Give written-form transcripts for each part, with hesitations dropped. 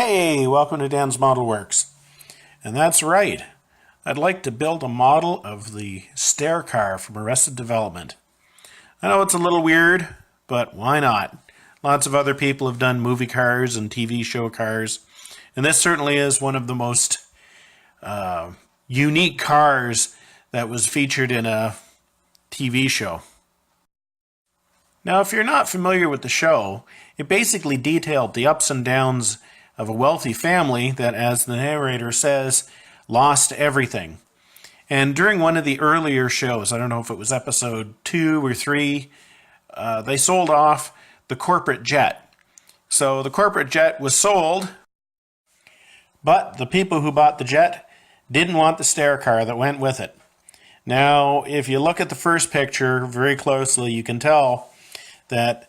Hey, welcome to Dan's Model Works. And that's right, I'd like to build a model of the Stair car from Arrested Development. I know it's a little weird, but why not? Lots of other people have done movie cars and TV show cars, and this certainly is one of the most unique cars that was featured in a TV show. Now, if you're not familiar with the show, it basically detailed the ups and downs of a wealthy family that, as the narrator says, lost everything. And during one of the earlier shows, I don't know if it was episode 2 or 3, they sold off the corporate jet. So the corporate jet was sold, but the people who bought the jet didn't want the stair car that went with it. Now, if you look at the first picture very closely, you can tell that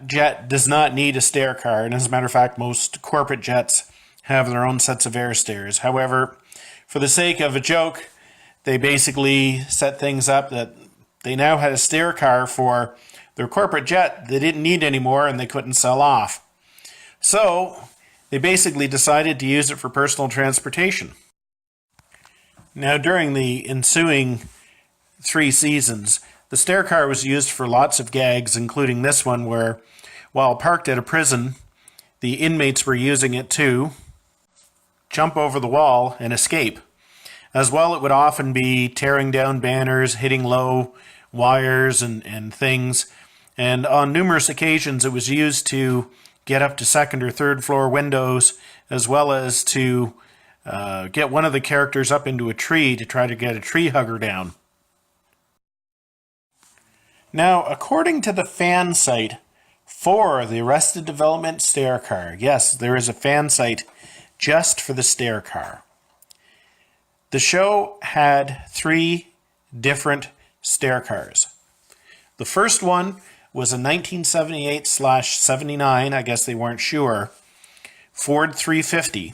jet does not need a stair car, and as a matter of fact, most corporate jets have their own sets of air stairs. However, for the sake of a joke, they basically set things up that they now had a stair car for their corporate jet they didn't need anymore and they couldn't sell off. So they basically decided to use it for personal transportation. Now, during the ensuing 3 seasons, the stair car was used for lots of gags, including this one where, while parked at a prison, the inmates were using it to jump over the wall and escape. As well, it would often be tearing down banners, hitting low wires and things. And on numerous occasions, it was used to get up to 2nd or 3rd floor windows, as well as to get one of the characters up into a tree to try to get a tree hugger down. Now, according to the fan site for the Arrested Development stair car, yes, there is a fan site just for the stair car. The show had 3 different stair cars. The first one was a 1978/79, I guess they weren't sure, Ford 350.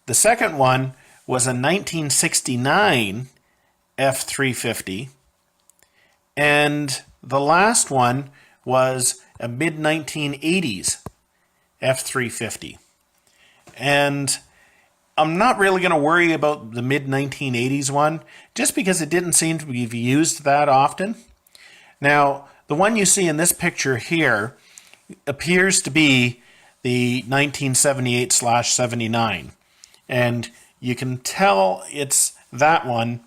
The second one was a 1969 F350. And the last one was a mid-1980s F350. And I'm not really going to worry about the mid-1980s one, just because it didn't seem to be used that often. Now, the one you see in this picture here appears to be the 1978/79. And you can tell it's that one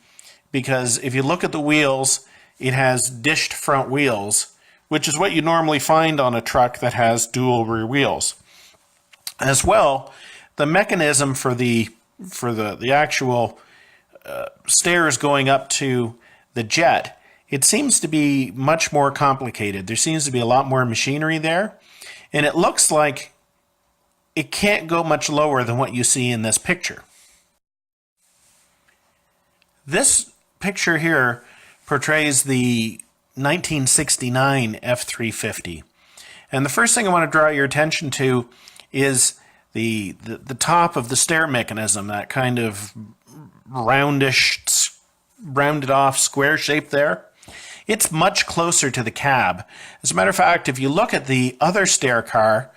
because if you look at the wheels, it has dished front wheels, which is what you normally find on a truck that has dual rear wheels. As well, the mechanism for the actual stairs going up to the jet, it seems to be much more complicated. There seems to be a lot more machinery there, and it looks like it can't go much lower than what you see in this picture. This picture here portrays the 1969 F350. And the first thing I want to draw your attention to is the top of the stair mechanism, that kind of rounded off square shape there. It's much closer to the cab. As a matter of fact, if you look at the other stair car,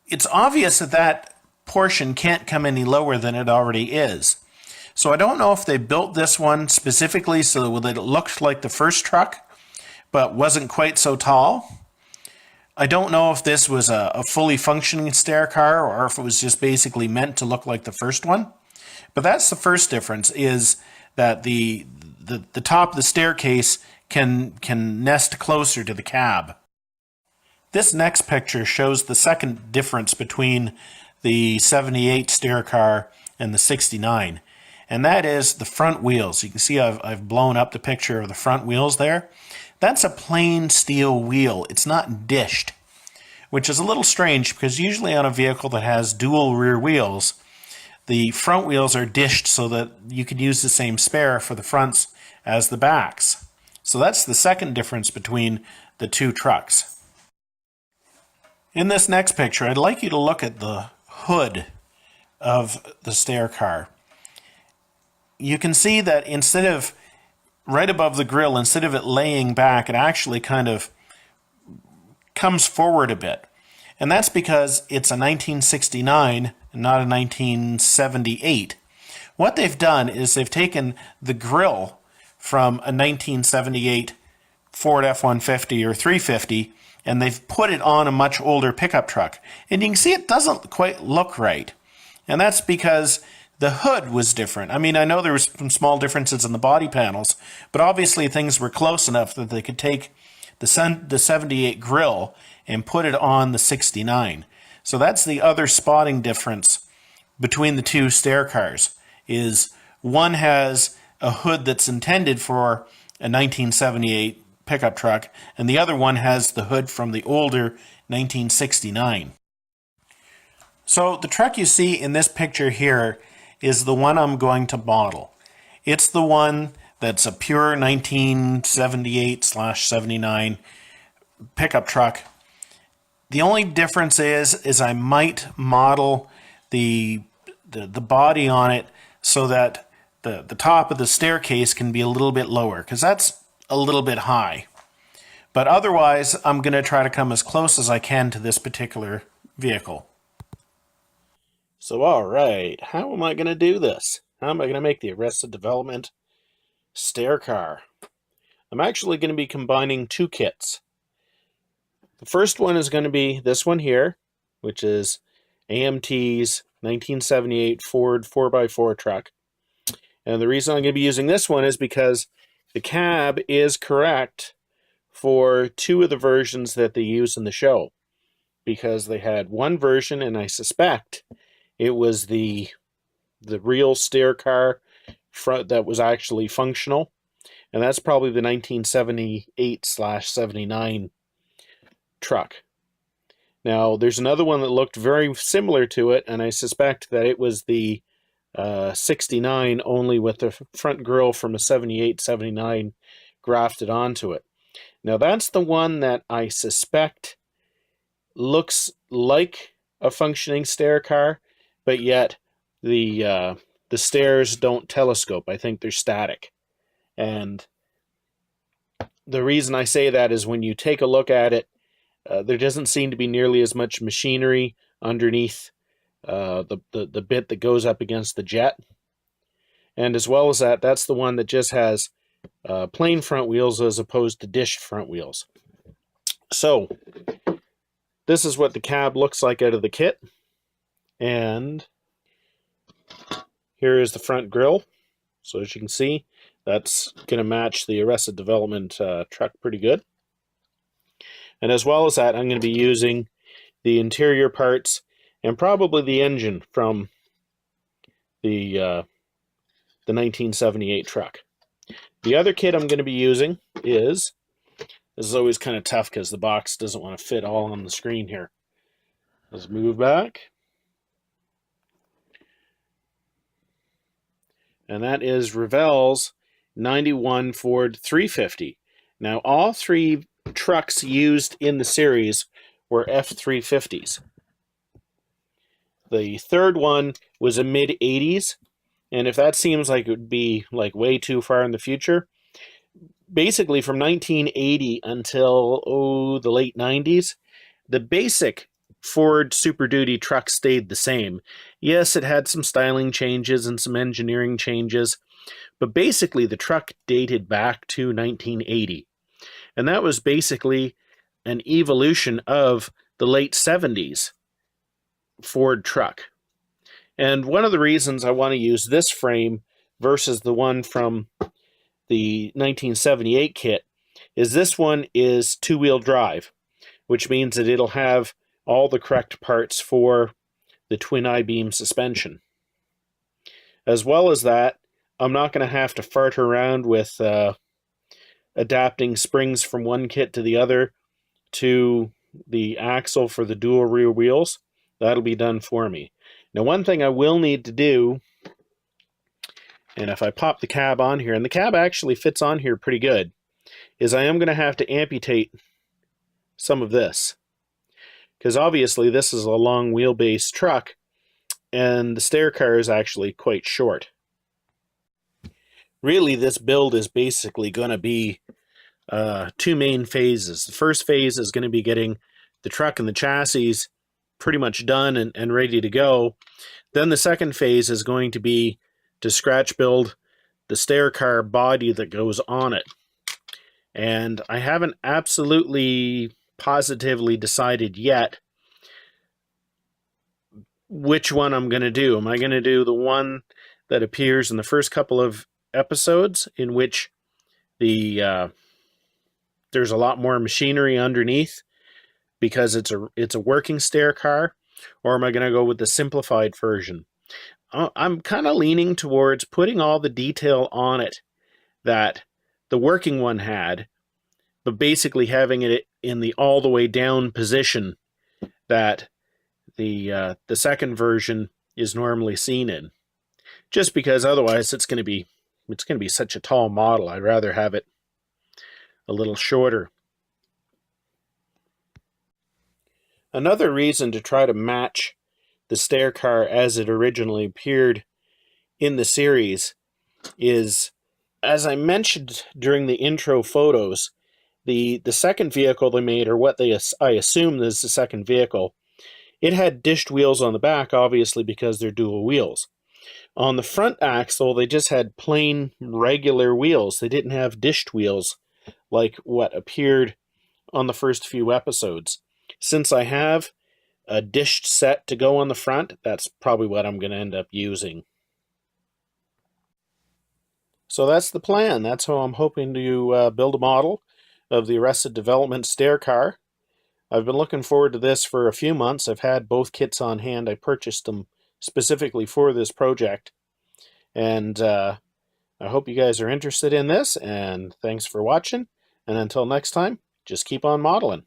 it's obvious that portion can't come any lower than it already is. So I don't know if they built this one specifically so that it looked like the first truck, but wasn't quite so tall. I don't know if this was a fully functioning stair car or if it was just basically meant to look like the first one. But that's the first difference, is that the top of the staircase can nest closer to the cab. This next picture shows the second difference between the 78 stair car and the 69. And that is the front wheels. You can see I've blown up the picture of the front wheels there. That's a plain steel wheel. It's not dished, which is a little strange because usually on a vehicle that has dual rear wheels, the front wheels are dished so that you can use the same spare for the fronts as the backs. So that's the second difference between the 2 trucks. In this next picture, I'd like you to look at the hood of the stair car. You can see that instead of right above the grill, instead of it laying back, it actually kind of comes forward a bit. And that's because it's a 1969 and not a 1978. What they've done is they've taken the grille from a 1978 Ford F-150 or 350 and they've put it on a much older pickup truck. And you can see it doesn't quite look right. And that's because the hood was different. I mean, I know there was some small differences in the body panels, but obviously things were close enough that they could take the 78 grille and put it on the 69. So that's the other spotting difference between the two Stair cars, is one has a hood that's intended for a 1978 pickup truck, and the other one has the hood from the older 1969. So the truck you see in this picture here is the one I'm going to model. It's the one that's a pure 1978/79 pickup truck. The only difference is I might model the body on it so that the top of the staircase can be a little bit lower, because that's a little bit high. But otherwise, I'm going to try to come as close as I can to this particular vehicle. So, all right, how am I going to do this? How am I going to make the Arrested Development Stair car? I'm actually going to be combining two kits. The first one is going to be this one here, which is AMT's 1978 Ford 4x4 truck. And the reason I'm going to be using this one is because the cab is correct for two of the versions that they use in the show. Because they had one version, and I suspect it was the real Stair car front that was actually functional. And that's probably the 1978/79 truck. Now, there's another one that looked very similar to it, and I suspect that it was the 69, only with the front grille from a 78/79 grafted onto it. Now, that's the one that I suspect looks like a functioning Stair car, but yet the stairs don't telescope. I think they're static. And the reason I say that is when you take a look at it, there doesn't seem to be nearly as much machinery underneath the bit that goes up against the jet. And as well as that, that's the one that just has plain front wheels as opposed to dish front wheels. So this is what the cab looks like out of the kit. And here is the front grille. So as you can see, that's going to match the Arrested Development truck pretty good. And as well as that, I'm going to be using the interior parts and probably the engine from the 1978 truck. The other kit I'm going to be using is, this is always kind of tough because the box doesn't want to fit all on the screen here. Let's move back. And that is Revell's 91 Ford 350. Now, all three trucks used in the series were F350s. The third one was a mid-80s, and if that seems like it would be like way too far in the future, basically from 1980 until the late 90s, the basic Ford Super Duty truck stayed the same. Yes, it had some styling changes and some engineering changes, but basically the truck dated back to 1980. And that was basically an evolution of the late 70s Ford truck. And one of the reasons I want to use this frame versus the one from the 1978 kit is this one is two-wheel drive, which means that it'll have all the correct parts for the twin I-beam suspension. As well as that, I'm not going to have to fart around with adapting springs from one kit to the other to the axle for the dual rear wheels. That'll be done for me. Now, one thing I will need to do, and if I pop the cab on here, and the cab actually fits on here pretty good, is I am going to have to amputate some of this. Because obviously this is a long wheelbase truck, and the Stair car is actually quite short. Really, this build is basically going to be two main phases. The first phase is going to be getting truck and the chassis pretty much done and ready to go. Then the second phase is going to be to scratch build the stair car body that goes on it. And I haven't absolutely positively decided yet which one I'm going to do. Am I going to do the one that appears in the first couple of episodes, in which there's a lot more machinery underneath because it's a working stair car, or am I going to go with the simplified version? I'm kind of leaning towards putting all the detail on it that the working one had, but basically having it in the all the way down position that the second version is normally seen in. Just because otherwise it's going to be such a tall model. I'd rather have it a little shorter. Another reason to try to match the stair car as it originally appeared in the series is, as I mentioned during the intro photos, the second vehicle they made, or what I assume is the second vehicle, it had dished wheels on the back, obviously because they're dual wheels. On the front axle, they just had plain regular wheels. They didn't have dished wheels like what appeared on the first few episodes. Since I have a dished set to go on the front, that's probably what I'm going to end up using. So that's the plan. That's how I'm hoping to build a model of the Arrested Development stair car. I've been looking forward to this for a few months. I've had both kits on hand. I purchased them specifically for this project. And I hope you guys are interested in this, and thanks for watching. And until next time, just keep on modeling.